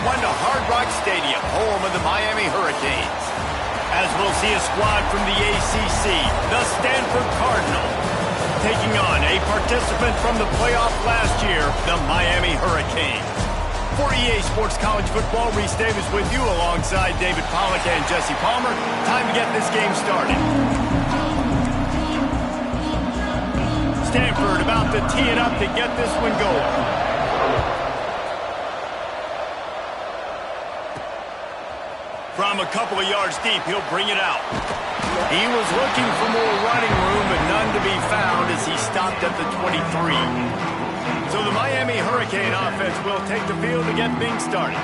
1 to Hard Rock Stadium, home of the Miami Hurricanes. As we'll see a squad from the ACC, the Stanford Cardinals, taking on a participant from the playoff last year, the Miami Hurricanes. For EA Sports College Football, Reese Davis with you alongside David Pollack and Jesse Palmer. Time to get this game started. Stanford about to tee it up to get this one going. From a couple of yards deep, he'll bring it out. He was looking for more running room, but none to be found as he stopped at the 23. So the Miami Hurricane offense will take the field to get things started.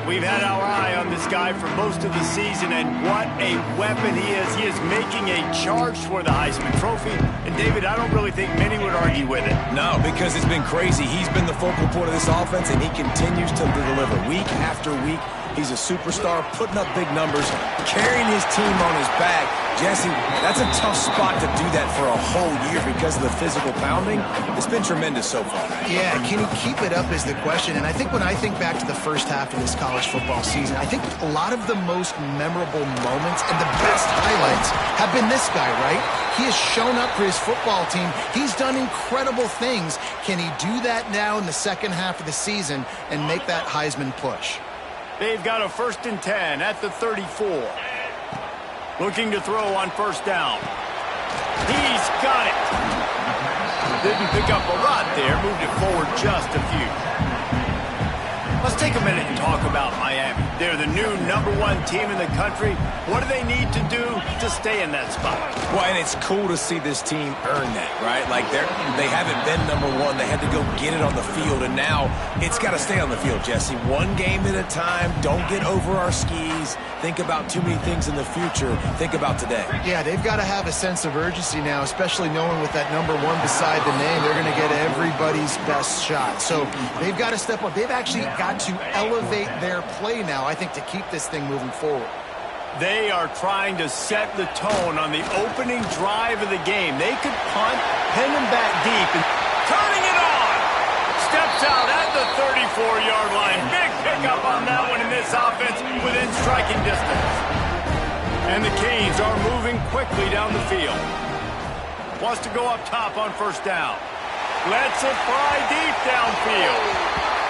We've had our eye on this guy for most of the season, and what a weapon he is. He is making a charge for the Heisman Trophy. And, David, I don't really think many would argue with it. No, because it's been crazy. He's been the focal point of this offense, and he continues to deliver week after week. He's a superstar, putting up big numbers, carrying his team on his back. Jesse, that's a tough spot to do that for a whole year because of the physical pounding. It's been tremendous so far. Yeah, can he keep it up is the question. And I think when I think back to the first half of this college football season, I think a lot of the most memorable moments and the best highlights have been this guy, right? He has shown up for his football team. He's done incredible things. Can he do that now in the second half of the season and make that Heisman push? They've got a 1st and 10 at the 34. Looking to throw on first down. He's got it. Didn't pick up a lot there. Moved it forward just a few. Let's take a minute and talk about Miami. They're the new #1 team in the country. What do they need to do to stay in that spot? Well, and it's cool to see this team earn that, right? Like they haven't been #1. They had to go get it on the field, and now it's got to stay on the field, Jesse. One game at a time. Don't get over our skis. Think about too many things in the future. Think about today. Yeah, they've got to have a sense of urgency now, especially knowing with that #1 beside the name, they're going to get everybody's best shot. So they've got to step up. They've actually got to elevate their play now, I think, to keep this thing moving forward. They are trying to set the tone on the opening drive of the game. They could punt, pin him back deep, and turning it on. Steps out at the 34-yard line. Big pickup on that one in this offense within striking distance. And the Canes are moving quickly down the field. Wants to go up top on first down. Lets it fly deep downfield.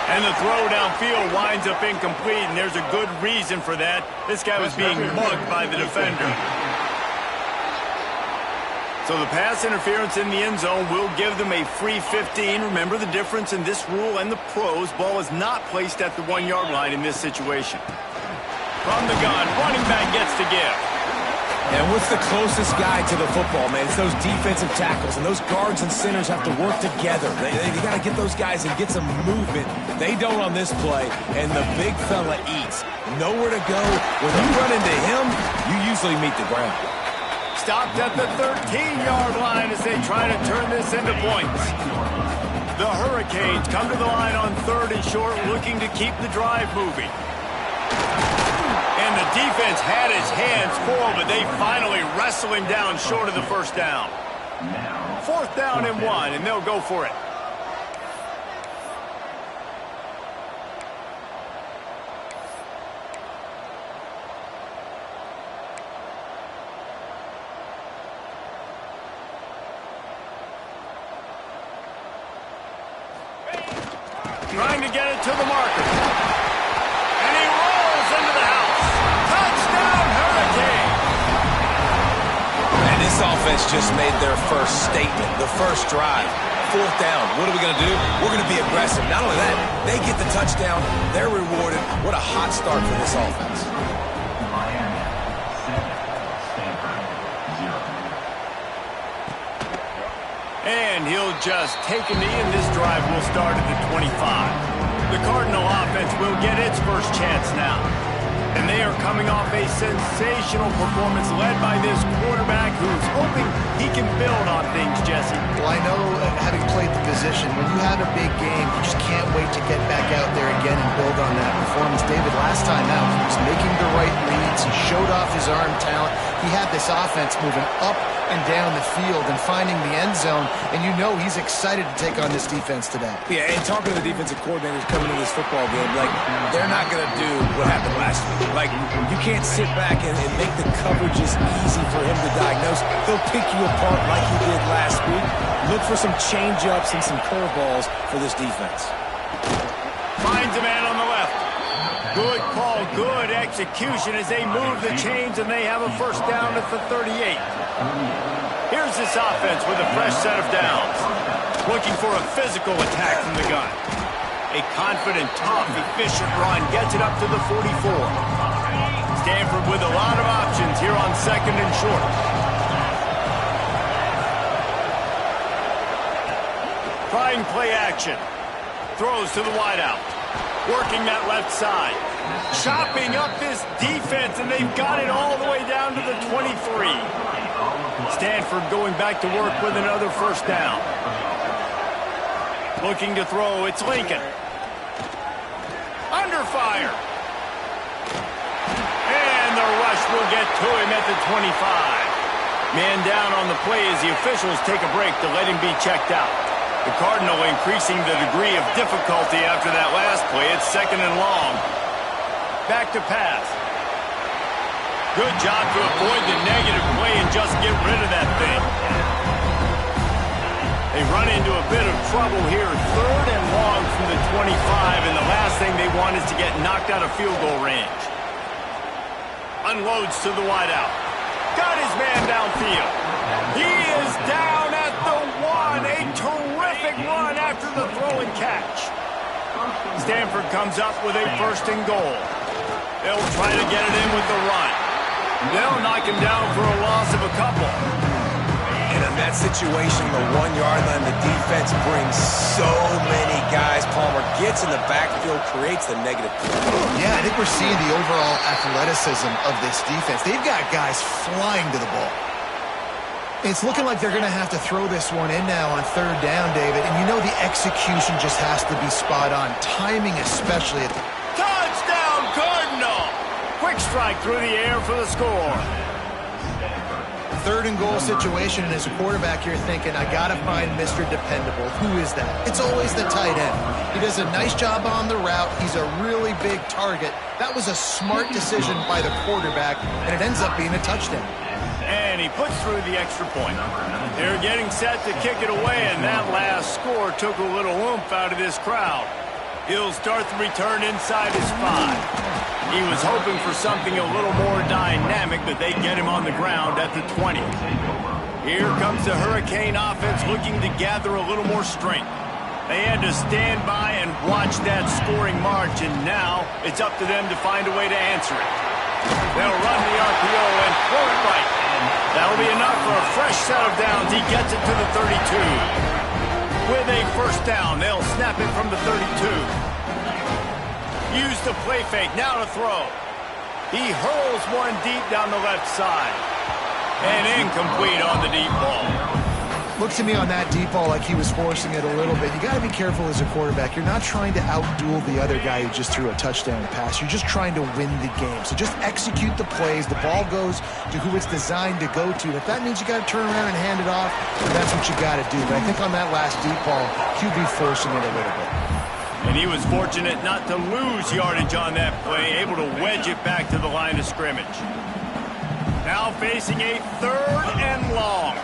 And the throw downfield winds up incomplete, and there's a good reason for that. This guy was being mugged by the defender. So the pass interference in the end zone will give them a free 15. Remember the difference in this rule and the pros. Ball is not placed at the 1-yard line in this situation. From the gun, running back gets to give. And what's the closest guy to the football, man? It's those defensive tackles, and those guards and centers have to work together. They got to get those guys and get some movement. They don't on this play, and the big fella eats. Nowhere to go. When you run into him, you usually meet the ground. Stopped at the 13-yard line as they try to turn this into points. The Hurricanes come to the line on 3rd and short, looking to keep the drive moving. And the defense had his hands full, but they finally wrestle him down short of the first down. 4th down and 1, and they'll go for it. Trying to get it to the marker. And he rolls into the house. Touchdown, Hurricane! And this offense just made their first statement, the first drive. 4th down. What are we going to do? We're going to be aggressive. Not only that, they get the touchdown. They're rewarded. What a hot start for this offense. And he'll just take a knee, and this drive will start at the 25. The Cardinal offense will get its first chance now. And they are coming off a sensational performance led by this quarterback who's hoping he can build on things, Jesse. Well, I know, having played the position, when you have a big game, you just can't wait to get back out there again and build on that performance. David, last time out, he was making the right reads. He showed off his arm talent. he had this offense moving up and down the field and finding the end zone, and you know he's excited to take on this defense today. Yeah, and talking to the defensive coordinators coming into this football game, like, they're not going to do what happened last week. Like, you can't sit back and make the coverages easy for him to diagnose. He'll pick you apart like he did last week. Look for some change-ups and some curveballs for this defense. Finds a man on the left. Good call, good execution as they move the chains and they have a first down at the 38. Here's this offense with a fresh set of downs. Looking for a physical attack from the gun. A confident, tough, efficient run gets it up to the 44. Stanford with a lot of options here on second and short. Trying play action. Throws to the wideout. Working that left side. Chopping up this defense, and they've got it all the way down to the 23. Stanford going back to work with another first down. Looking to throw, it's Lincoln. Under fire. And the rush will get to him at the 25. Man down on the play as the officials take a break to let him be checked out. The Cardinal increasing the degree of difficulty after that last play. It's second and long. Back to pass. Good job to avoid the negative play and just get rid of that thing. They run into a bit of trouble here. Third and long from the 25, and the last thing they want is to get knocked out of field goal range. Unloads to the wideout. Got his man downfield. He is down at the 1. A terrific run after the throw and catch. Stanford comes up with a first and goal. They'll try to get it in with the run. They'll knock him down for a loss of a couple. And in that situation, the 1 yard line, the defense brings so many guys. Palmer gets in the backfield, creates the negative play. Yeah, I think we're seeing the overall athleticism of this defense. They've got guys flying to the ball. It's looking like they're going to have to throw this one in now on third down, David. And you know the execution just has to be spot on. Timing especially. Touchdown, Cardinal! Quick strike through the air for the score. Third and goal situation, and as a quarterback, you're thinking, I got to find Mr. Dependable. Who is that? It's always the tight end. He does a nice job on the route. He's a really big target. That was a smart decision by the quarterback, and it ends up being a touchdown. And he puts through the extra point. They're getting set to kick it away, and that last score took a little oomph out of this crowd. He'll start the return inside his 5. He was hoping for something a little more dynamic, but they get him on the ground at the 20. Here comes the Hurricane offense looking to gather a little more strength. They had to stand by and watch that scoring march, and now it's up to them to find a way to answer it. They'll run the RPO and throw it right. That'll be enough for a fresh set of downs. He gets it to the 32. With a first down, they'll snap it from the 32. Use the play fake, now to throw. He hurls one deep down the left side. And incomplete on the deep ball. Looks to me on that deep ball like he was forcing it a little bit. You got to be careful as a quarterback. You're not trying to outduel the other guy who just threw a touchdown pass. You're just trying to win the game. So just execute the plays. The ball goes to who it's designed to go to. And if that means you got to turn around and hand it off, that's what you got to do. But I think on that last deep ball, QB forcing it a little bit. And he was fortunate not to lose yardage on that play, able to wedge it back to the line of scrimmage. Now facing a third and long.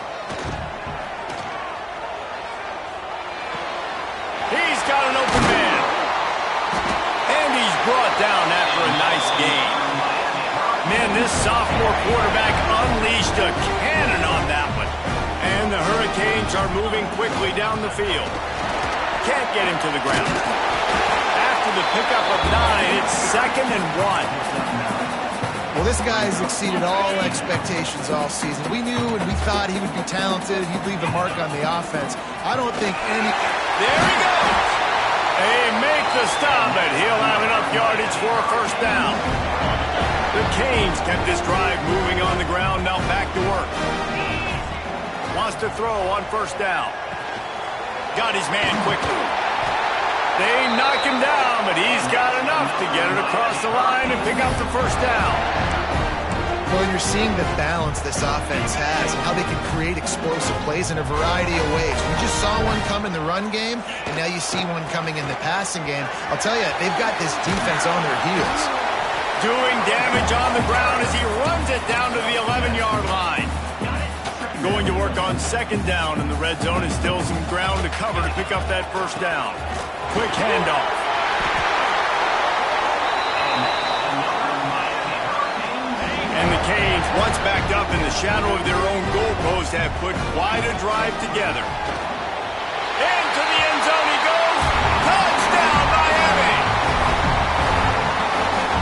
He's got an open man. And he's brought down after a nice gain. Man, this sophomore quarterback unleashed a cannon on that one. And the Hurricanes are moving quickly down the field. Can't get him to the ground. After the pickup of 9, it's second and 1. Well, this guy's exceeded all expectations all season. We knew and we thought he would be talented. He'd leave a mark on the offense. I don't think any... There he goes. They make the stop, and he'll have enough yardage for a first down. The Canes kept this drive moving on the ground. Now back to work. Wants to throw on first down. Got his man quickly. They knock him down, but he's got enough to get it across the line and pick up the first down. Well, you're seeing the balance this offense has and how they can create explosive plays in a variety of ways. We just saw one come in the run game, and now you see one coming in the passing game. I'll tell you, they've got this defense on their heels. Doing damage on the ground as he runs it down to the 11-yard line. Going to work on second down in the red zone, and still some ground to cover to pick up that first down. Quick handoff. And the Canes, once backed up in the shadow of their own goalpost, have put quite a drive together. Into the end zone he goes. Touchdown, Miami!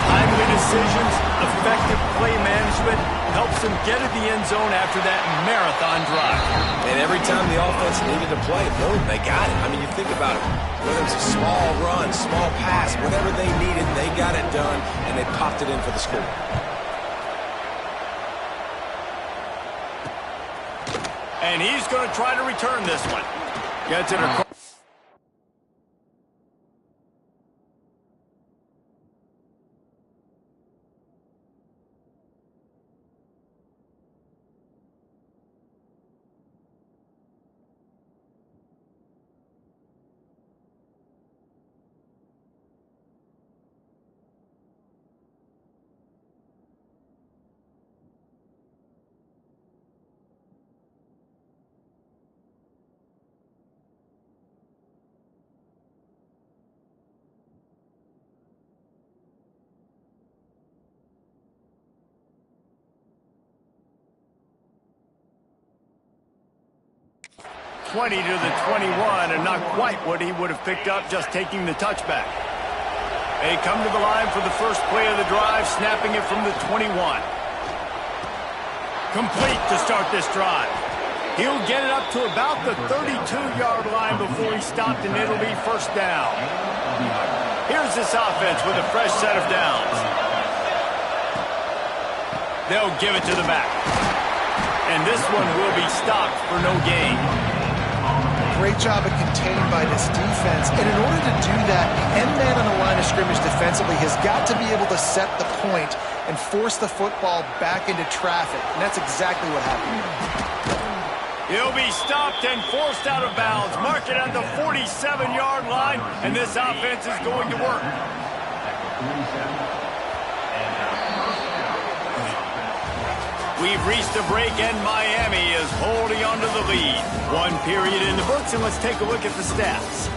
Timely decisions, effective play management helps them get at the end zone after that marathon drive. And every time the offense needed to play, boom, they got it. I mean, you think about it. Whether it's a small run, small pass, whatever they needed, they got it done, and they popped it in for the score. And he's going to try to return this one. Gets it across. (20 to the 21), and not quite what he would have picked up just taking the touchback. They come to the line for the first play of the drive, snapping it from the 21. Complete to start this drive. He'll get it up to about the 32-yard line before he's stopped, and it'll be first down. Here's this offense with a fresh set of downs. They'll give it to the back. And this one will be stopped for no gain. Great job of contained by this defense. And in order to do that, the end man on the line of scrimmage defensively has got to be able to set the point and force the football back into traffic. And that's exactly what happened. He'll be stopped and forced out of bounds. Mark it at the 47-yard line, and this offense is going to work. We've reached a break, and Miami is holding on to the lead. One period in the books, and let's take a look at the stats.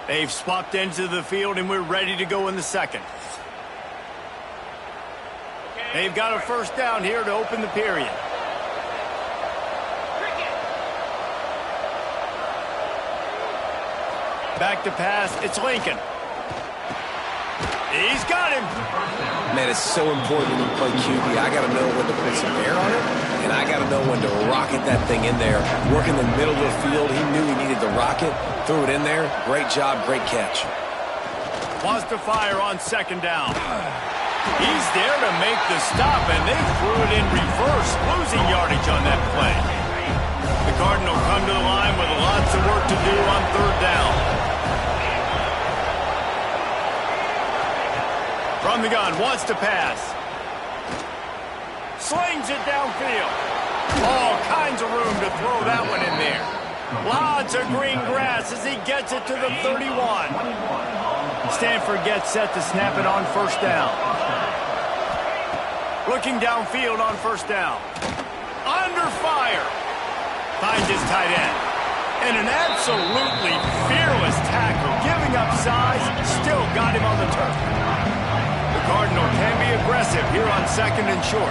They've swapped into the field, and we're ready to go in the second. They've got a first down here to open the period. Back to pass, it's Lincoln. He's got him. Man, it's so important when you play QB. I got to know when to put some air on it, and I got to know when to rocket that thing in there. Work in the middle of the field. He knew he needed to rocket, threw it in there. Great job, great catch. Wants to fire on second down. He's there to make the stop, and they threw it in reverse, losing yardage on that play. The Cardinal come to the line with lots of work to do on third down. From the gun, wants to pass. Slings it downfield. All kinds of room to throw that one in there. Lots of green grass as he gets it to the 31. Stanford gets set to snap it on first down. Looking downfield on first down. Under fire. Finds his tight end. And an absolutely fearless tackle. Giving up size, still got him on the turf. Cardinal can be aggressive here on second and short.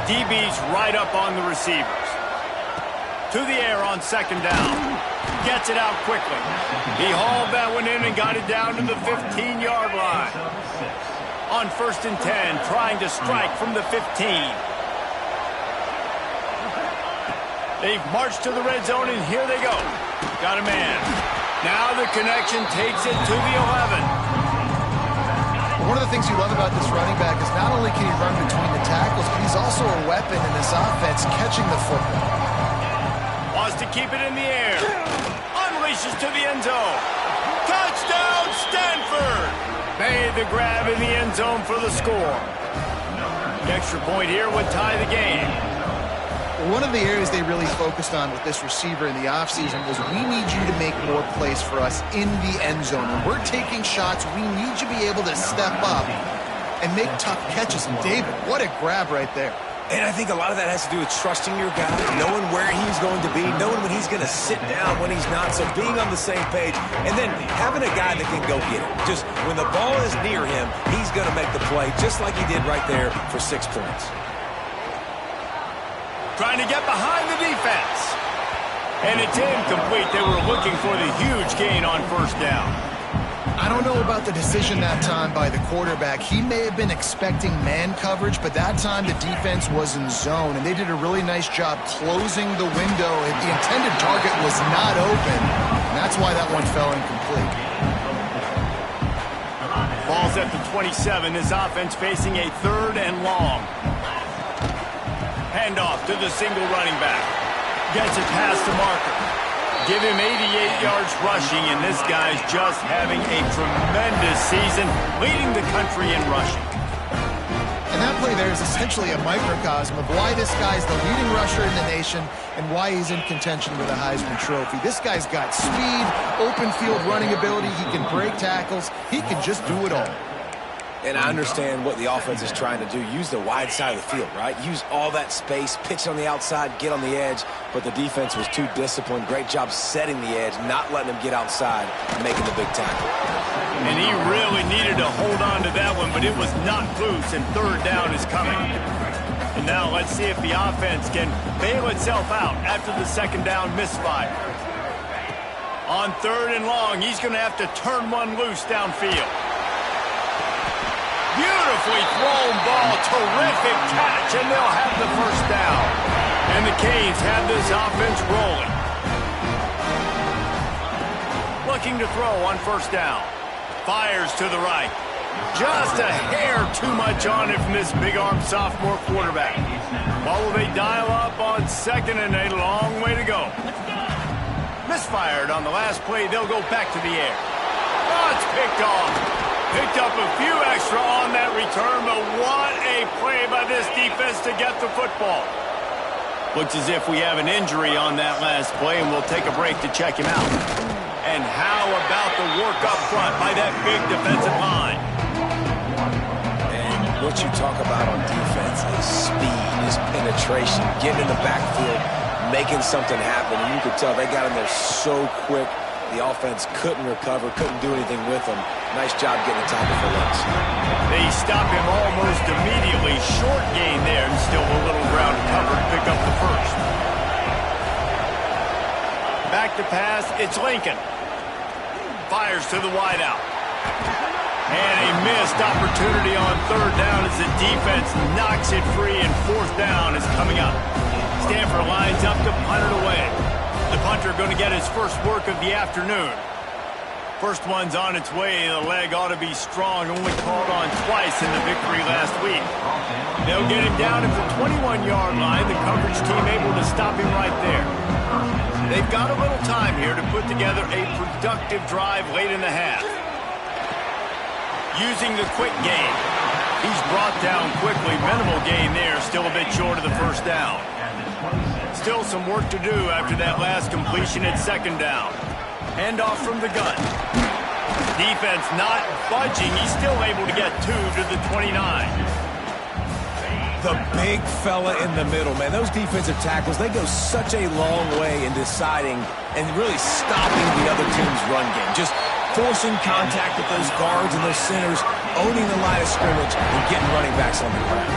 DB's right up on the receivers. To the air on second down. Gets it out quickly. He hauled that one in and got it down to the 15-yard line. On first and 10, trying to strike from the 15. They've marched to the red zone, and here they go. Got a man. Now the connection takes it to the 11. One of the things you love about this running back is not only can he run between the tackles, but he's also a weapon in this offense catching the football. keep it in the air. Unleashes to the end zone. Touchdown, Stanford! Made the grab in the end zone for the score. The extra point here would tie the game. One of the areas they really focused on with this receiver in the offseason was we need you to make more plays for us in the end zone. When we're taking shots, we need you to be able to step up and make tough catches. And David, what a grab right there. And I think a lot of that has to do with trusting your guy, knowing where he's going to be, knowing when he's going to sit down, when he's not, so being on the same page, and then having a guy that can go get it. Just when the ball is near him, he's going to make the play, just like he did right there for 6 points. Trying to get behind the defense. And it's incomplete. They were looking for the huge gain on first down. I don't know about the decision that time by the quarterback. He may have been expecting man coverage, but that time the defense was in zone, and they did a really nice job closing the window. The intended target was not open, and that's why that one fell incomplete. Ball's at the 27. This offense facing a 3rd and long. Handoff to the single running back. Gets it past the marker. Give him 88 yards rushing, and this guy's just having a tremendous season, leading the country in rushing. And that play there is essentially a microcosm of why this guy's the leading rusher in the nation and why he's in contention with a Heisman Trophy. This guy's got speed, open field running ability. He can break tackles. He can just do it all. And I understand what the offense is trying to do. Use the wide side of the field, right? Use all that space, pitch on the outside, get on the edge. But the defense was too disciplined. Great job setting the edge, not letting him get outside and making the big tackle. And he really needed to hold on to that one, but it was not loose, and 3rd down is coming. And now let's see if the offense can bail itself out after the 2nd down misfire. On 3rd and long, he's going to have to turn one loose downfield. Beautifully thrown ball, terrific catch, and they'll have the first down. And the Canes have this offense rolling. Looking to throw on first down. Fires to the right. Just a hair too much on it from this big-arm sophomore quarterback. While will they dial up on 2nd and a long way to go. Misfired on the last play. They'll go back to the air. Oh, it's picked off. Picked up a few extra on that return, but what a play by this defense to get the football. Looks as if we have an injury on that last play, and we'll take a break to check him out. And how about the work up front by that big defensive line? And what you talk about on defense is speed, is penetration, getting in the backfield, making something happen. And you could tell they got in there so quick. The offense couldn't recover, couldn't do anything with him. Nice job getting the tackle for Lutz. They stop him almost immediately. Short gain there, and still a little ground cover to pick up the first. Back to pass, it's Lincoln. Fires to the wideout. And a missed opportunity on 3rd down as the defense knocks it free, and 4th down is coming up. Stanford lines up to punt it away. The punter going to get his first work of the afternoon. First one's on its way. The leg ought to be strong. Only called on twice in the victory last week. They'll get him down at the 21-yard line. The coverage team able to stop him right there. They've got a little time here to put together a productive drive late in the half. Using the quick game. He's brought down quickly. Minimal gain there. Still a bit short of the first down. Still some work to do after that last completion at 2nd down. Handoff from the gun. Defense not budging. He's still able to get 2 to the 29. The big fella in the middle, man. Those defensive tackles, they go such a long way in deciding and really stopping the other team's run game. Just forcing contact with those guards and those centers, owning the line of scrimmage, and getting running backs on the ground.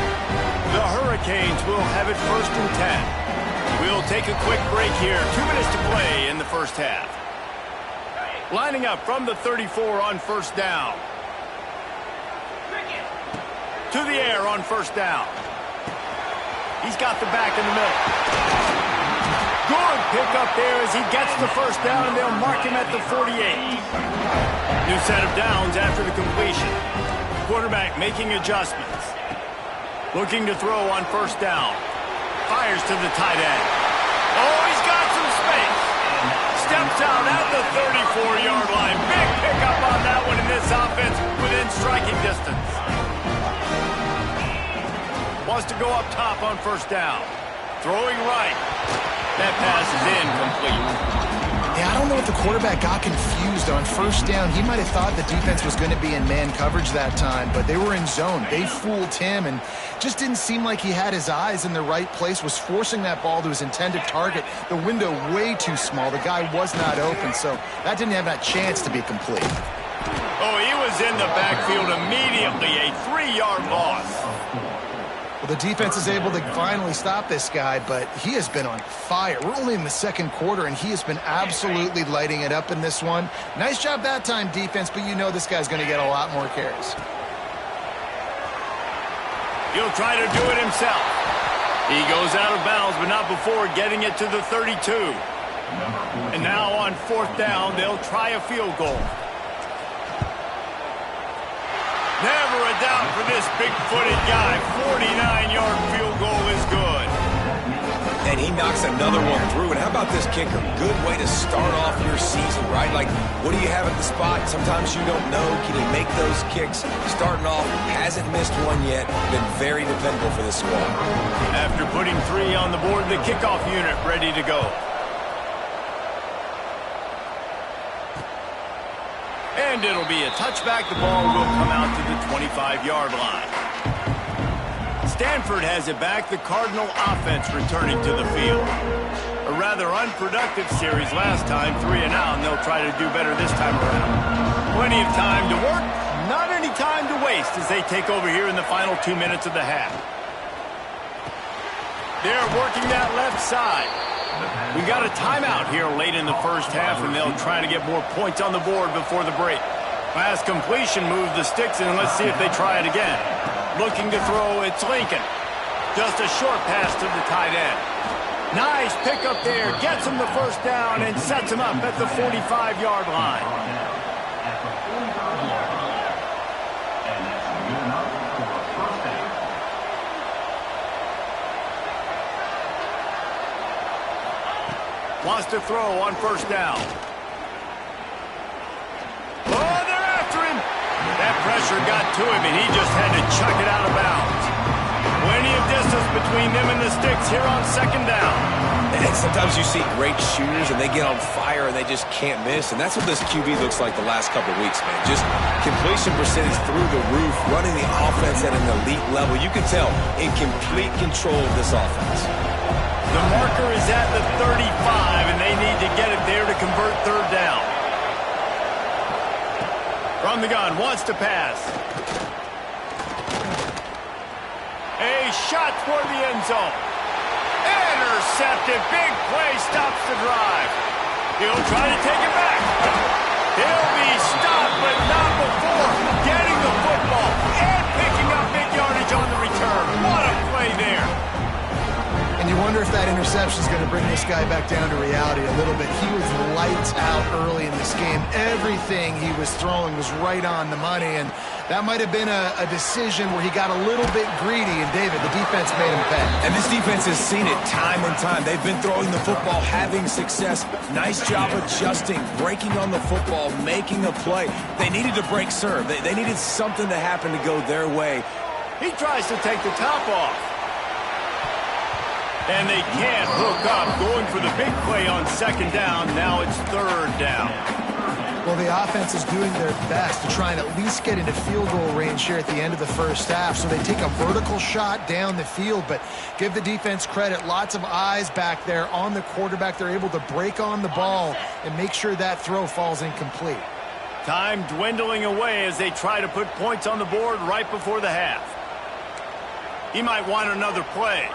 The Hurricanes will have it 1st and 10. We'll take a quick break here. 2 minutes to play in the first half. Lining up from the 34 on first down. To the air on first down. He's got the back in the middle. Good pickup there as he gets the first down, and they'll mark him at the 48. New set of downs after the completion. Quarterback making adjustments. Looking to throw on first down. Fires to the tight end. Oh, he's got some space. Steps out at the 34-yard line. Big pickup on that one in this offense within striking distance. Wants to go up top on first down. Throwing right. That pass is incomplete. Yeah, I don't know if the quarterback got confused on first down. He might have thought the defense was going to be in man coverage that time, but they were in zone. They fooled him and just didn't seem like he had his eyes in the right place, was forcing that ball to his intended target. The window way too small. The guy was not open, so that didn't have that chance to be complete. Oh, he was in the backfield immediately. A 3-yard loss. Well, the defense is able to finally stop this guy, but he has been on fire. We're only in the second quarter, and he has been absolutely lighting it up in this one. Nice job that time, defense, but you know this guy's going to get a lot more carries. He'll try to do it himself. He goes out of bounds, but not before getting it to the 32. And now on fourth down, they'll try a field goal. Never a doubt for this big-footed guy. 49-yard field goal is good. And he knocks another one through. And how about this kicker? Good way to start off your season, right? Like, what do you have at the spot? Sometimes you don't know. Can he make those kicks? Starting off, hasn't missed one yet. Been very dependable for this squad. After putting 3 on the board, the kickoff unit ready to go. And it'll be a touchback. The ball will come out to the 25-yard line. Stanford has it back. The Cardinal offense returning to the field. A rather unproductive series last time, 3 and out, and they'll try to do better this time around. Plenty of time to work, not any time to waste as they take over here in the final 2 minutes of the half. They're working that left side. We got a timeout here late in the first half, and they'll try to get more points on the board before the break. Pass completion moves the sticks, and let's see if they try it again. Looking to throw, it's Lincoln. Just a short pass to the tight end. Nice pickup there. Gets him the first down and sets him up at the 45-yard line. Wants to throw on first down. Oh, they're after him. That pressure got to him, and he just had to chuck it out of bounds. Plenty of distance between them and the sticks here on second down. And sometimes you see great shooters, and they get on fire, and they just can't miss. And that's what this QB looks like the last couple of weeks, man. Just completion percentage through the roof, running the offense at an elite level. You can tell in complete control of this offense. The marker is at the 35, and they need to get it there to convert third down. From the gun, wants to pass. A shot toward the end zone. Intercepted. Big play stops the drive. He'll try to take it back. He'll be stopped, but not before getting the football and picking up big yardage on the return. What a play there. And you wonder if that interception is going to bring this guy back down to reality a little bit. He was lights out early in this game. Everything he was throwing was right on the money, and that might have been a decision where he got a little bit greedy, and David, the defense made him pay. And this defense has seen it time and time. They've been throwing the football, having success. Nice job adjusting, breaking on the football, making a play. They needed to break serve. They needed something to happen to go their way. He tries to take the top off. And they can't hook up, going for the big play on second down. Now it's third down. Well, the offense is doing their best to try and at least get into field goal range here at the end of the first half. So they take a vertical shot down the field, but give the defense credit. Lots of eyes back there on the quarterback. They're able to break on the ball and make sure that throw falls incomplete. Time dwindling away as they try to put points on the board right before the half. He might want another play.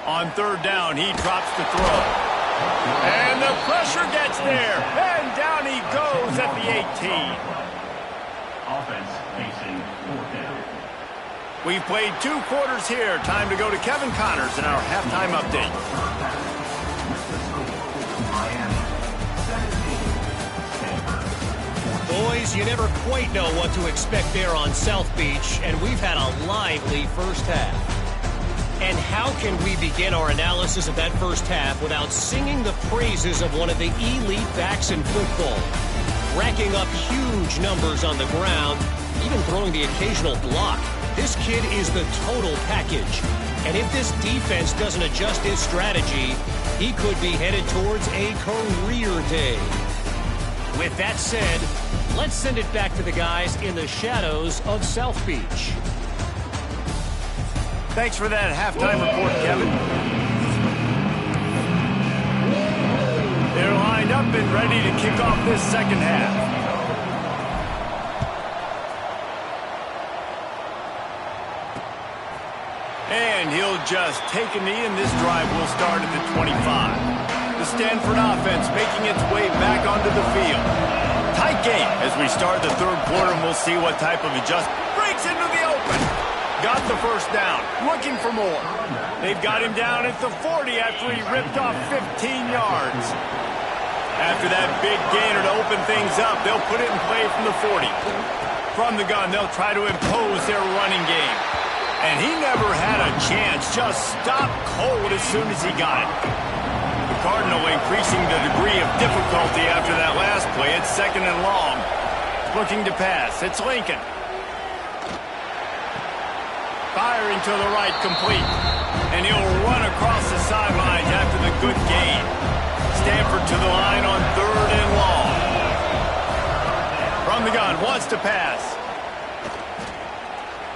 On third down, he drops the throw. And the pressure gets there. And down he goes at the 18. Offense facing fourth down. We've played 2 quarters here. Time to go to Kevin Connors in our halftime update. Boys, you never quite know what to expect there on South Beach, and we've had a lively first half. And how can we begin our analysis of that first half without singing the praises of one of the elite backs in football? Racking up huge numbers on the ground, even throwing the occasional block. This kid is the total package. And if this defense doesn't adjust its strategy, he could be headed towards a career day. With that said, let's send it back to the guys in the shadows of South Beach. Thanks for that halftime report, Kevin. They're lined up and ready to kick off this second half. And he'll just take a knee, and this drive will start at the 25. The Stanford offense making its way back onto the field. Tight game as we start the third quarter, and we'll see what type of adjustment. Breaks into the open. Got the first down. Looking for more. They've got him down at the 40 after he ripped off 15 yards. After that big gainer to open things up, they'll put it in play from the 40. From the gun, they'll try to impose their running game. And he never had a chance. Just stopped cold as soon as he got it. The Cardinal increasing the degree of difficulty after that last play. It's second and long. Looking to pass. It's Lincoln. Firing to the right, complete. And he'll run across the sidelines after the good gain. Stanford to the line on third and long. From the gun, wants to pass.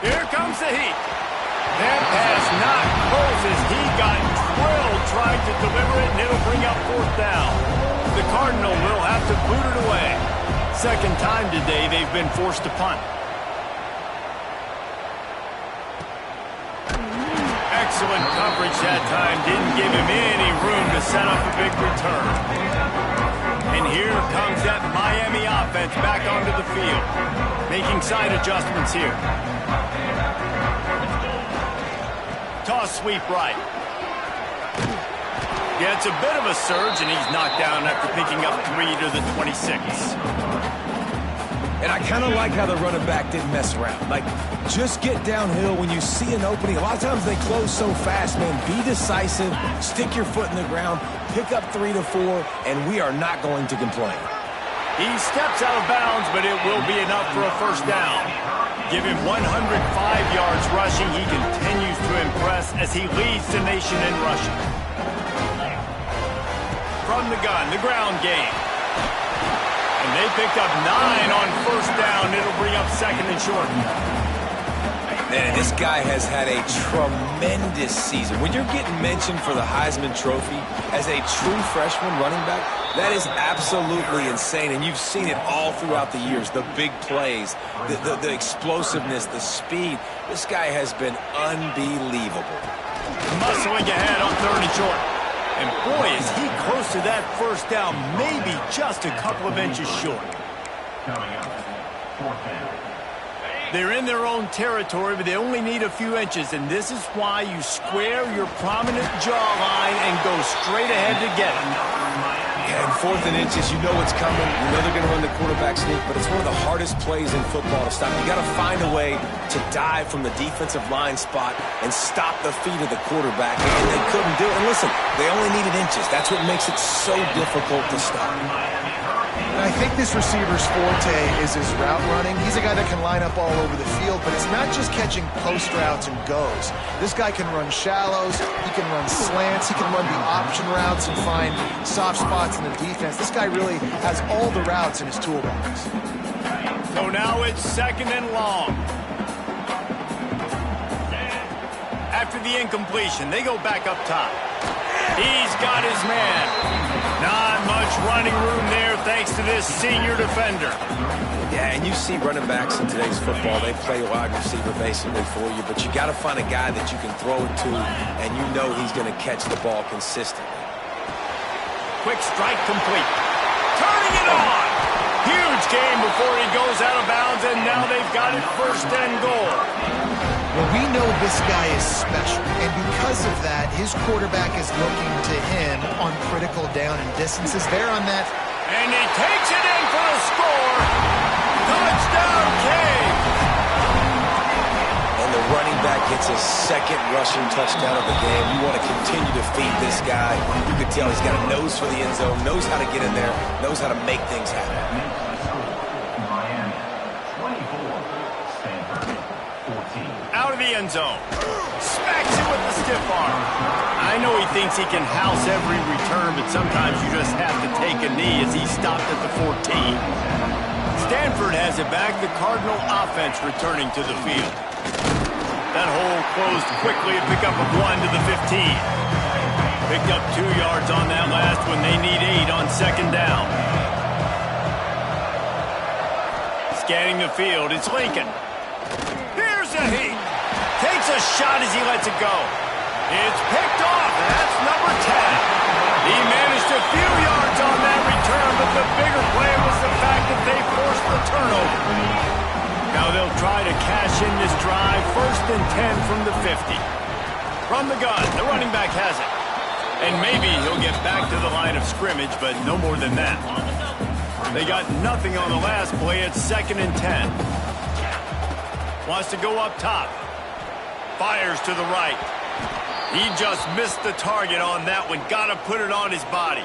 Here comes the heat. That pass not close as he got drilled trying to deliver it, and it'll bring up fourth down. The Cardinal will have to boot it away. Second time today they've been forced to punt. Excellent coverage that time. Didn't give him any room to set up a big return. And here comes that Miami offense back onto the field. Making side adjustments here. Toss sweep right. Gets a bit of a surge, and he's knocked down after picking up 3 to the 26. And I kind of like how the running back didn't mess around. Like, just get downhill when you see an opening. A lot of times they close so fast, man. Be decisive, stick your foot in the ground, pick up 3 to 4, and we are not going to complain. He steps out of bounds, but it will be enough for a first down. Give him 105 yards rushing. He continues to impress as he leads the nation in rushing. From the gun, the ground game. And they picked up 9 on first down. It'll bring up second and short. Man, this guy has had a tremendous season. When you're getting mentioned for the Heisman Trophy as a true freshman running back, that is absolutely insane. And you've seen it all throughout the years. The big plays, the explosiveness, the speed. This guy has been unbelievable. Muscling ahead on third and short. And boy, is he close to that first down, maybe just a couple of inches short. Coming up, fourth down. They're in their own territory, but they only need a few inches, and this is why you square your prominent jawline and go straight ahead to get it. Yeah, and fourth and inches, you know what's coming. You know they're going to run the quarterback sneak, but it's one of the hardest plays in football to stop. You got to find a way to dive from the defensive line spot and stop the feet of the quarterback, and they couldn't do it. And listen, they only needed inches. That's what makes it so difficult to stop. And I think this receiver's forte is his route running. He's a guy that can line up all over the field, but it's not just catching post routes and goes. This guy can run shallows, he can run slants, he can run the option routes and find soft spots in the defense. This guy really has all the routes in his toolbox. So now it's second and long. After the incompletion, they go back up top. He's got his man. Not much running room there thanks to this senior defender. Yeah, and you see running backs in today's football, they play wide receiver basically for you, but you got to find a guy that you can throw it to, and you know he's going to catch the ball consistently. Quick strike complete. Turning it on. Huge game before he goes out of bounds, and now they've got it first and goal. Well, we know this guy is special, and because of that, his quarterback is looking to him on critical down and distances. There on that. And he takes it in for the score. Touchdown, Cade. And the running back gets his second rushing touchdown of the game, you want to continue to feed this guy. You can tell he's got a nose for the end zone, knows how to get in there, knows how to make things happen. Miami, 24. Stanford, 14. Out of the end zone. Smacks it with the stiff arm. I know he thinks he can house every return, but sometimes you just have to take a knee as he stopped at the 14. Stanford has it back. The Cardinal offense returning to the field. That hole closed quickly. A pickup of 1 to the 15. Picked up 2 yards on that last one. They need 8 on second down. Scanning the field, it's Lincoln. Here's a heat. Takes a shot as he lets it go. It's picked off, and that's number 10. He managed a few yards on that return, but the bigger play was the fact that they forced the turnover. Now they'll try to cash in this drive. 1st and 10 from the 50. From the gun, the running back has it. And maybe he'll get back to the line of scrimmage, but no more than that. They got nothing on the last play. It's 2nd and 10. Wants to go up top. Fires to the right. He just missed the target on that one. Got to put it on his body.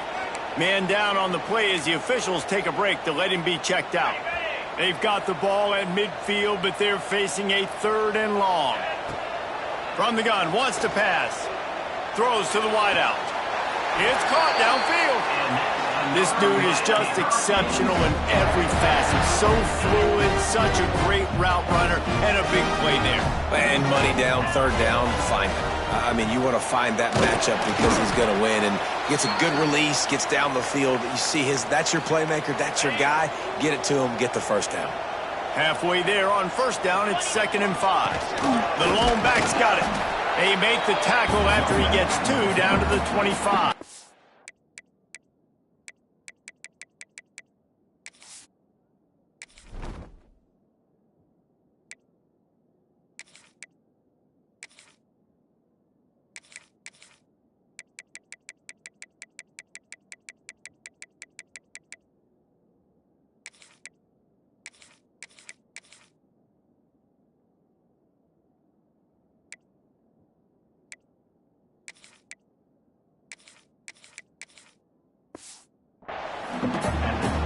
Man down on the play as the officials take a break to let him be checked out. They've got the ball at midfield, but they're facing a 3rd and long. From the gun, wants to pass. Throws to the wideout. It's caught downfield. This dude is just exceptional in every facet. So fluid, such a great route runner, and a big play there. And money down, 3rd down, find him. I mean, you want to find that matchup because he's going to win. And gets a good release, gets down the field. You see that's your playmaker, that's your guy. Get it to him, get the 1st down. Halfway there on 1st down, it's 2nd and 5. The lone back's got it. They make the tackle after he gets 2 down to the 25.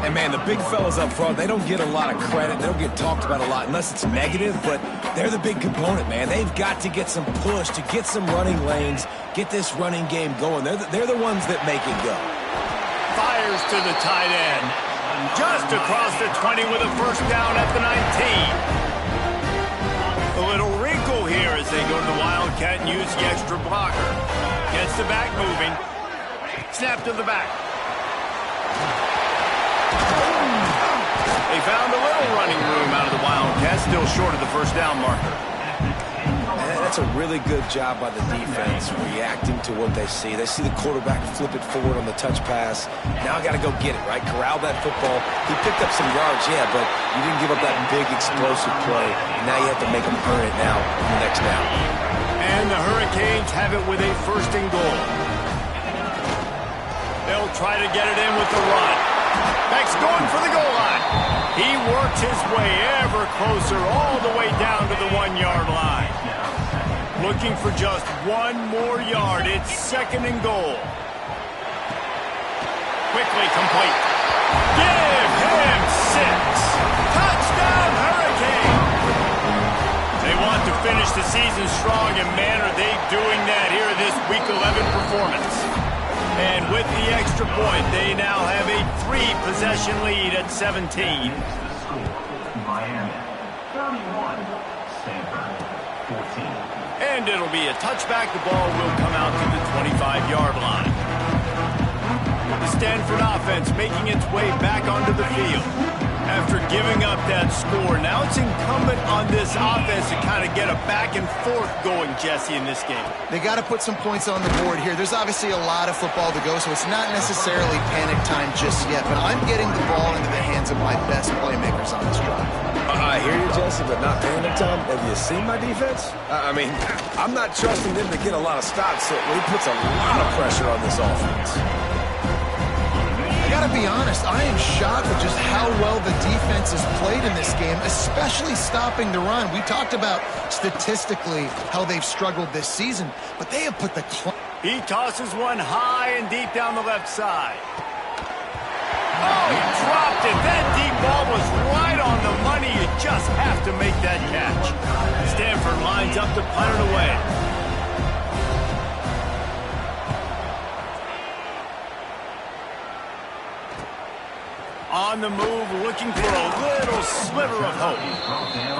And, man, the big fellas up front, they don't get a lot of credit. They don't get talked about a lot unless it's negative, but they're the big component, man. They've got to get some push, to get some running lanes, get this running game going. They're the ones that make it go. Fires to the tight end. Just across the 20 with a 1st down at the 19. A little wrinkle here as they go to the Wildcat and use the extra blocker. Gets the back moving. Snap to the back. They found a little running room out of the Wildcats, still short of the 1st down marker. And that's a really good job by the defense, reacting to what they see. They see the quarterback flip it forward on the touch pass. Now I got to go get it, right? Corral that football. He picked up some yards, yeah, but you didn't give up that big explosive play. And now you have to make them earn it now on the next down. And the Hurricanes have it with a 1st and goal. They'll try to get it in with the run. Beck's going for the goal line. He works his way ever closer all the way down to the 1-yard line. Looking for just 1 more yard. It's 2nd and goal. Quickly complete. Give him 6. Touchdown Hurricane. They want to finish the season strong, and man, are they doing that here in this Week 11 performance. And with the extra point, they now have a 3-possession lead at 17. Miami, 31. Stanford, 14. And it'll be a touchback. The ball will come out to the 25-yard line. The Stanford offense making its way back onto the field. After giving up that score, now it's incumbent on this offense to kind of get a back and forth going, Jesse, in this game. They got to put some points on the board here. There's obviously a lot of football to go, so it's not necessarily panic time just yet, but I'm getting the ball into the hands of my best playmakers on this drive. I hear you, Jesse, but not panic time. Have you seen my defense? I mean, I'm not trusting them to get a lot of stops, so he puts a lot of pressure on this offense. I got to be honest, I am shocked at just how well the defense has played in this game, especially stopping the run. We talked about statistically how they've struggled this season, but they have put the... He tosses one high and deep down the left side. Oh, he dropped it. That deep ball was right on the money. You just have to make that catch. Stanford lines up to punt it away. On the move, looking for a little sliver of hope.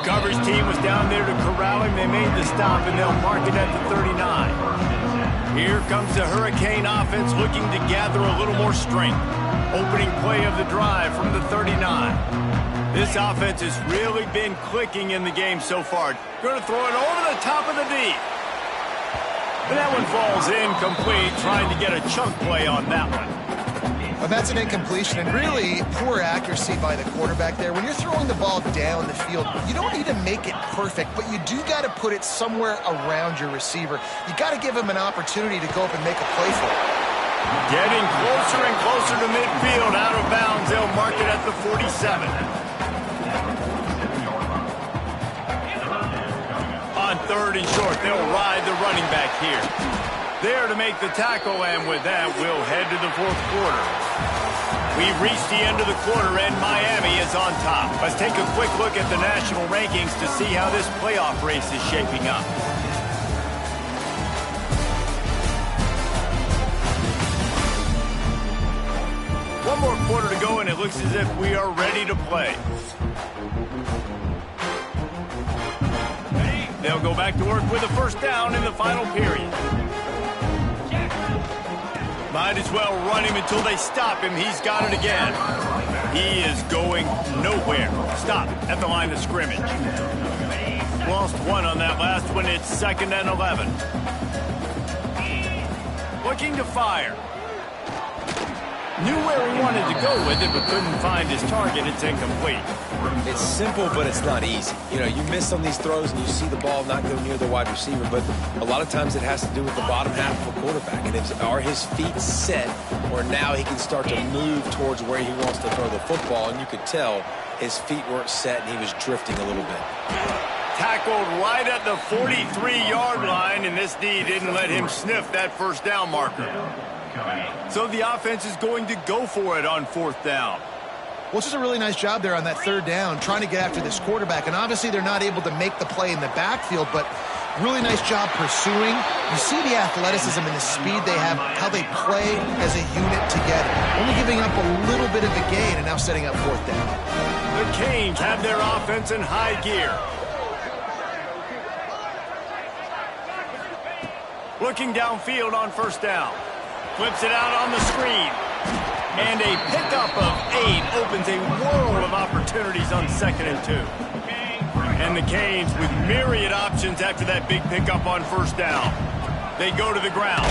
Coverage team was down there to corral him. They made the stop, and they'll mark it at the 39. Here comes the Hurricane offense looking to gather a little more strength. Opening play of the drive from the 39. This offense has really been clicking in the game so far. Going to throw it over the top of the D. And that one falls incomplete, trying to get a chunk play on that one. Well, that's an incompletion, and really poor accuracy by the quarterback there. When you're throwing the ball down the field, you don't need to make it perfect, but you do got to put it somewhere around your receiver. You got to give him an opportunity to go up and make a play for it. Getting closer and closer to midfield, out of bounds. They'll mark it at the 47. On 3rd and short, they'll ride the running back here. There to make the tackle, and with that, we'll head to the 4th quarter. We've reached the end of the quarter, and Miami is on top. Let's take a quick look at the national rankings to see how this playoff race is shaping up. One more quarter to go, and it looks as if we are ready to play. They'll go back to work with a first down in the final period. Might as well run him until they stop him. He's got it again. He is going nowhere. Stop at the line of scrimmage. Lost one on that last one. It's 2nd and 11. Looking to fire. Knew where he wanted to go with it, but couldn't find his target. It's incomplete. It's simple, but it's not easy. You know, you miss on these throws and you see the ball not go near the wide receiver, but a lot of times it has to do with the bottom half of a quarterback. And are his feet set, or now he can start to move towards where he wants to throw the football, and you could tell his feet weren't set and he was drifting a little bit. Tackled right at the 43-yard line, and this D didn't let him sniff that first down marker. So the offense is going to go for it on 4th down. Well, it's just a really nice job there on that 3rd down, trying to get after this quarterback. And obviously they're not able to make the play in the backfield, but really nice job pursuing. You see the athleticism and the speed they have, how they play as a unit together. Only giving up a little bit of a gain and now setting up 4th down. The Canes have their offense in high gear. Looking downfield on 1st down. Flips it out on the screen. And a pickup of 8 opens a world of opportunities on 2nd and 2. And the Canes with myriad options after that big pickup on 1st down. They go to the ground.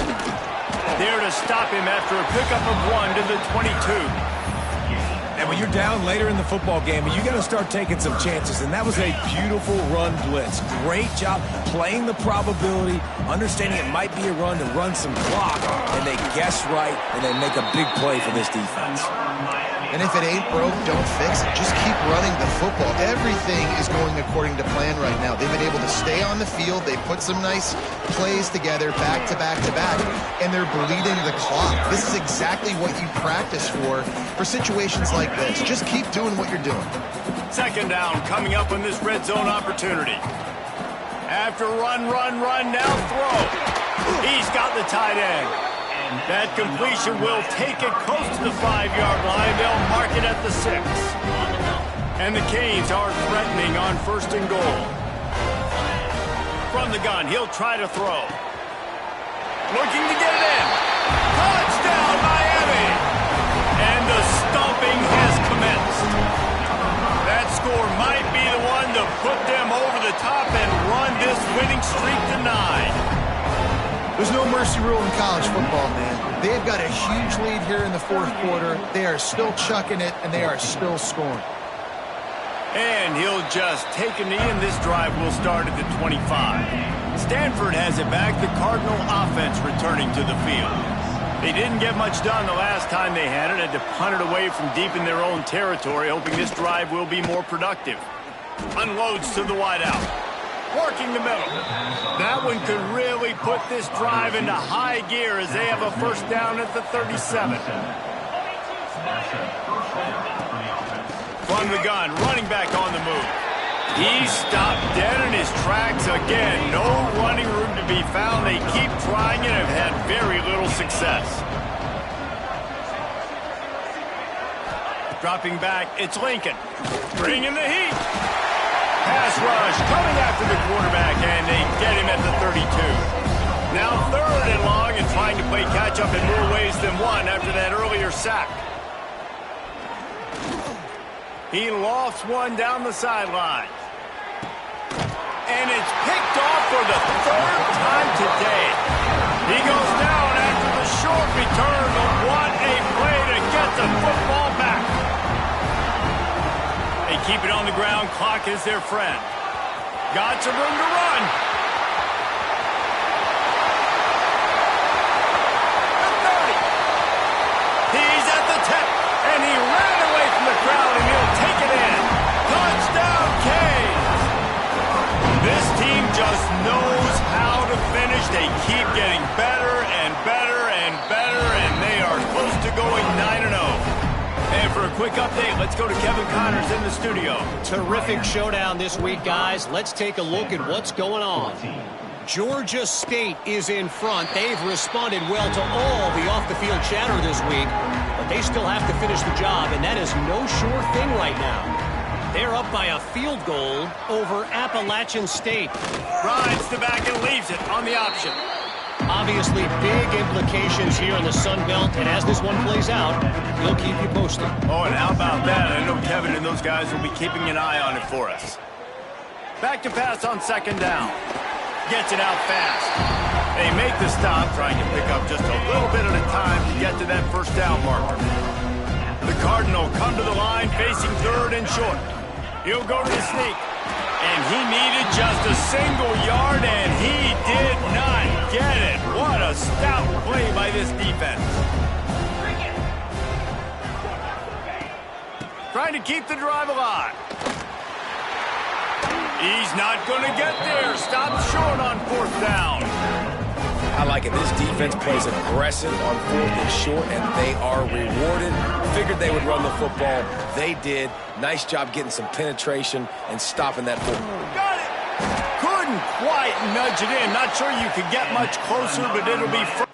There to stop him after a pickup of 1 to the 22. And when you're down later in the football game, you got to start taking some chances. And that was a beautiful run blitz. Great job playing the probability, understanding it might be a run to run some clock. And they guess right, and they make a big play for this defense. And if it ain't broke, don't fix it. Just keep running the football. Everything is going according to plan right now. They've been able to stay on the field. They put some nice plays together, back to back to back, and they're bleeding the clock. This is exactly what you practice for situations like this. Just keep doing what you're doing. 2nd down coming up on this red zone opportunity. After run, now throw. He's got the tight end. That completion will take it close to the 5-yard line. They'll mark it at the 6. And the Canes are threatening on 1st and goal. From the gun, he'll try to throw. Looking to get it in. Touchdown, Miami! And the stomping has commenced. That score might be the one to put them over the top and run this winning streak to 9. There's no mercy rule in college football, man. They've got a huge lead here in the 4th quarter. They are still chucking it, and they are still scoring. And he'll just take a knee, and this drive will start at the 25. Stanford has it back. The Cardinal offense returning to the field. They didn't get much done the last time they had it. Had to punt it away from deep in their own territory, hoping this drive will be more productive. Unloads to the wideout. Working the middle. That one could really put this drive into high gear as they have a first down at the 37. From the gun, running back on the move. He stopped dead in his tracks again. No running room to be found. They keep trying it and have had very little success. Dropping back, it's Lincoln. Bringing the heat. Pass rush coming after the quarterback, and they get him at the 32. Now 3rd and long and trying to play catch-up in more ways than one after that earlier sack. He lofts one down the sideline. And it's picked off for the 3rd time today. He goes down after the short return, but what a play to get the football back. They keep it on the ground. Clock is their friend. Got some room to run. He's at the 10, and he ran away from the crowd, and he'll take it in. Touchdown, Canes! This team just knows how to finish. They keep getting better and better and better, and they are close to going 9-0. And for a quick update, let's go to Kevin Connors in the studio. Terrific showdown this week, guys. Let's take a look at what's going on. Georgia State is in front. They've responded well to all the off-the-field chatter this week, but they still have to finish the job, and that is no sure thing right now. They're up by a field goal over Appalachian State. Rides the back and leaves it on the option. Obviously, big implications here in the Sun Belt, and as this one plays out, we'll keep you posted. Oh, and how about that? I know Kevin and those guys will be keeping an eye on it for us. Back to pass on 2nd down. Gets it out fast. They make the stop, trying to pick up just a little bit at a time to get to that 1st down marker. The Cardinal come to the line, facing 3rd and short. He'll go to the sneak. And he needed just a single yard, and he did not get it. What a stout play by this defense. Trying to keep the drive alive. He's not going to get there. Stops short on 4th down. I like it. This defense plays aggressive on 4th and short, and they are rewarded. Figured they would run the football. They did. Nice job getting some penetration and stopping that football. Got it. Couldn't quite nudge it in. Not sure you could get much closer, but it'll be first.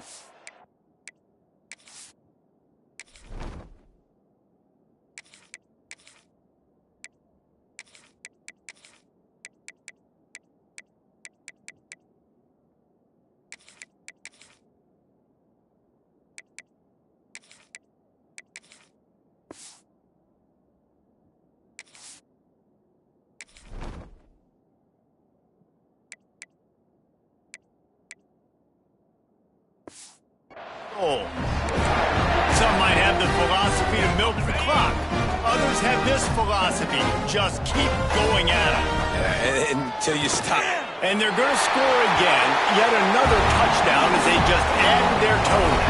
Some might have the philosophy to milk the clock. Others have this philosophy. Just keep going at it. Until you stop. And they're going to score again. Yet another touchdown as they just add their total.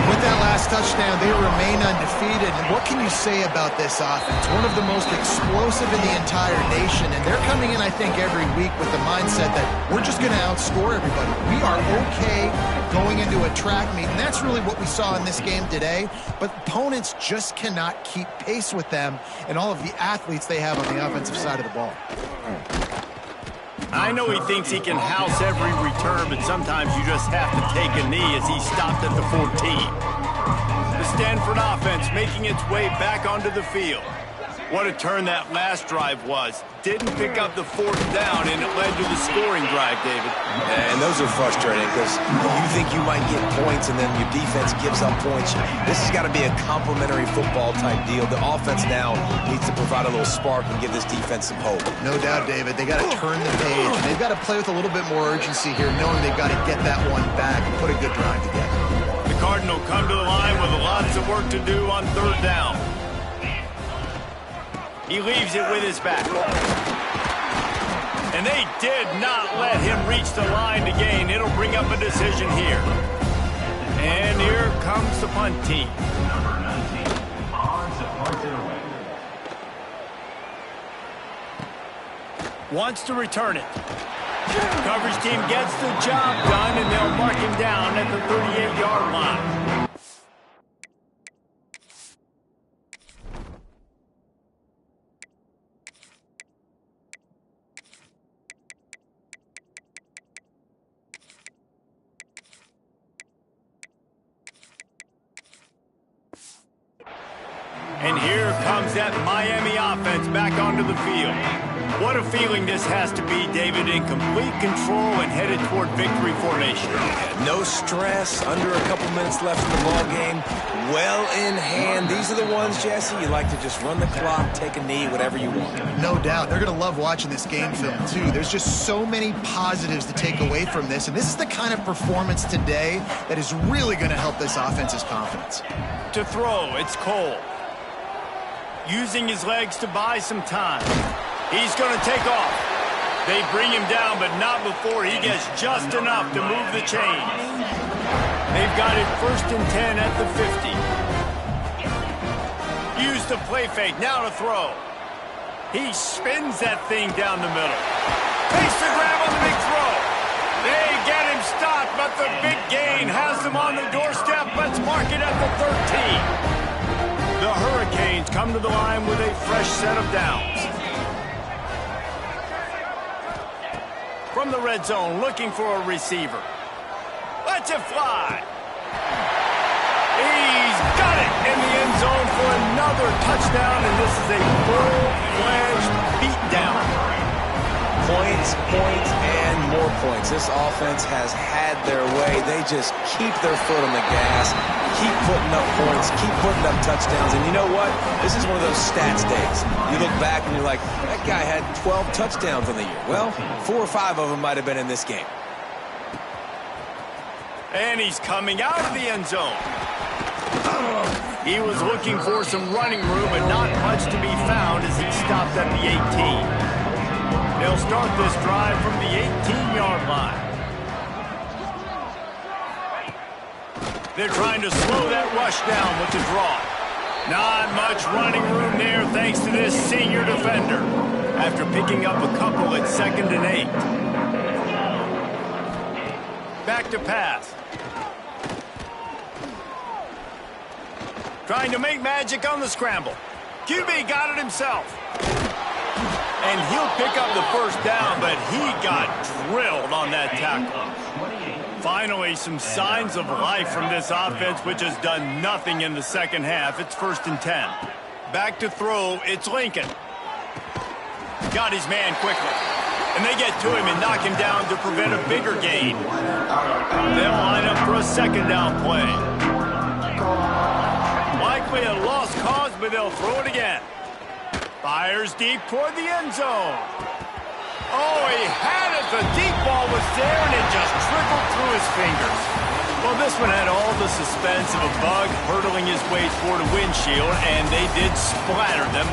With that last touchdown, they remain undefeated. And what can you say about this offense? One of the most explosive in the entire nation. And they're coming in, I think, every week with the mindset that we're just going to outscore everybody. We are okay going into a track meet. And that's really what we saw in this game today. But opponents just cannot keep pace with them and all of the athletes they have on the offensive side of the ball. I know he thinks he can house every return, but sometimes you just have to take a knee as he stopped at the 14. The Stanford offense making its way back onto the field. What a turn that last drive was. Didn't pick up the 4th down, and it led to the scoring drive, David. And those are frustrating because you think you might get points and then your defense gives up points. This has got to be a complementary football type deal. The offense now needs to provide a little spark and give this defense some hope. No doubt, David. They got to turn the page. They've got to play with a little bit more urgency here, knowing they've got to get that one back and put a good drive together. The Cardinal come to the line with lots of work to do on 3rd down. He leaves it with his back. And they did not let him reach the line to gain. It'll bring up a decision here. And here comes the punt team. Number 19, odds to punt it away. Wants to return it. Coverage team gets the job done, and they'll mark him down at the 38-yard line. And here comes that Miami offense back onto the field. What a feeling this has to be, David, in complete control and headed toward victory formation. No stress, under a couple minutes left in the ball game. Well in hand. These are the ones, Jesse, you like to just run the clock, take a knee, whatever you want. No doubt. They're going to love watching this game film, too. There's just so many positives to take away from this, and this is the kind of performance today that is really going to help this offense's confidence. To throw, it's Cole. Using his legs to buy some time. He's going to take off. They bring him down, but not before he gets just enough to move the chains. They've got it 1st and 10 at the 50. Use the play fake, now to throw. He spins that thing down the middle. Takes the grab on the big throw. They get him stopped, but the big gain has them on the doorstep. Let's mark it at the 13. The Hurricanes come to the line with a fresh set of downs. From the red zone, looking for a receiver. Lets it fly. He's got it in the end zone for another touchdown, and this is a full-fledged beatdown. Points, and more points. This offense has had their way. They just keep their foot on the gas, keep putting up points, keep putting up touchdowns. And you know what? This is one of those stats days. You look back and you're like, that guy had 12 touchdowns in the year. Well, 4 or 5 of them might have been in this game. And he's coming out of the end zone. He was looking for some running room, but not much to be found as he stopped at the 18. They'll start this drive from the 18-yard line. They're trying to slow that rush down with the draw. Not much running room there thanks to this senior defender after picking up a couple at 2nd and 8. Back to pass. Trying to make magic on the scramble. QB got it himself. And he'll pick up the first down, but he got drilled on that tackle. Finally, some signs of life from this offense, which has done nothing in the second half. It's 1st and 10. Back to throw, it's Lincoln. Got his man quickly. And they get to him and knock him down to prevent a bigger gain. They'll line up for a 2nd down play. Likely a lost cause, but they'll throw it again. Fires deep toward the end zone. Oh, he had it. The deep ball was there, and it just trickled through his fingers. Well, this one had all the suspense of a bug hurtling his way toward a windshield, and they did splatter them.